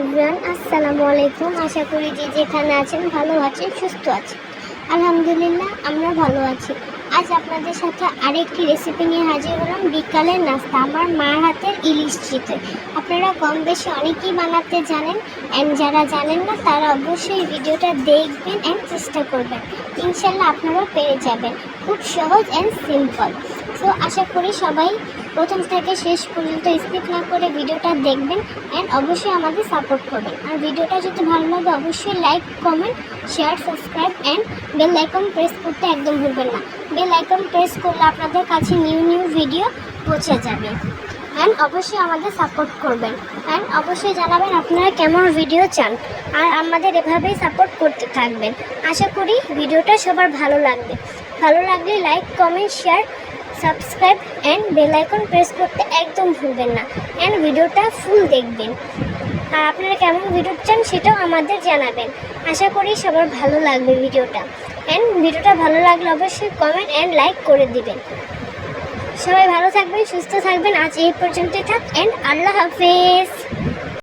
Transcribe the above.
Everyone, আসসালামু আলাইকুম। আশা করি যে যেখানে আছেন ভালো আছেন, সুস্থ আছেন। আলহামদুলিল্লাহ আমরা ভালো আছি। আজ আপনাদের সাথে আরেকটি রেসিপি নিয়ে হাজির হলাম। বিকালের নাস্তা, আমার মার হাতের ইলিশ চিতই। আপনারা কম বেশি অনেকেই বানাতে জানেন, অ্যান্ড যারা জানেন না তারা অবশ্যই ভিডিওটা দেখবেন অ্যান্ড চেষ্টা করবেন। ইনশাল্লাহ আপনারাও পেরে যাবেন। খুব সহজ অ্যান্ড সিম্পল। সো আশা করি সবাই প্রথম থেকে শেষ পর্যন্ত স্কিপ না করে ভিডিওটা দেখবেন অ্যান্ড অবশ্যই আমাদের সাপোর্ট করবেন। আর ভিডিওটা যদি ভালো লাগে অবশ্যই like, comment, share, subscribe and bell icon press করতে একদম ভুলবেন না। বেল আইকন প্রেস করলে আপনাদের কাছে নিউ ভিডিও পৌঁছে যাবে। অ্যান্ড অবশ্যই আমাদের সাপোর্ট করবেন অ্যান্ড অবশ্যই জানাবেন আপনারা কেমন ভিডিও চান, আর আমাদের এভাবেই সাপোর্ট করতে থাকবেন। আশা করি ভিডিওটা সবার ভালো লাগবে। ভালো লাগলে like, comment, share, subscribe and bell icon press করতে একদম ভুলবেন না অ্যান্ড ভিডিওটা ফুল দেখবেন। আর আপনারা কেমন ভিডিও চান সেটাও আমাদের জানাবেন। আশা করি সবার ভালো লাগবে ভিডিওটা। অ্যান্ড ভিডিওটা ভালো লাগলে অবশ্যই কমেন্ট অ্যান্ড লাইক করে দিবেন। সবাই ভালো থাকবেন, সুস্থ থাকবেন। আজ এই পর্যন্তই থাক অ্যান্ড আল্লাহ হাফেজ।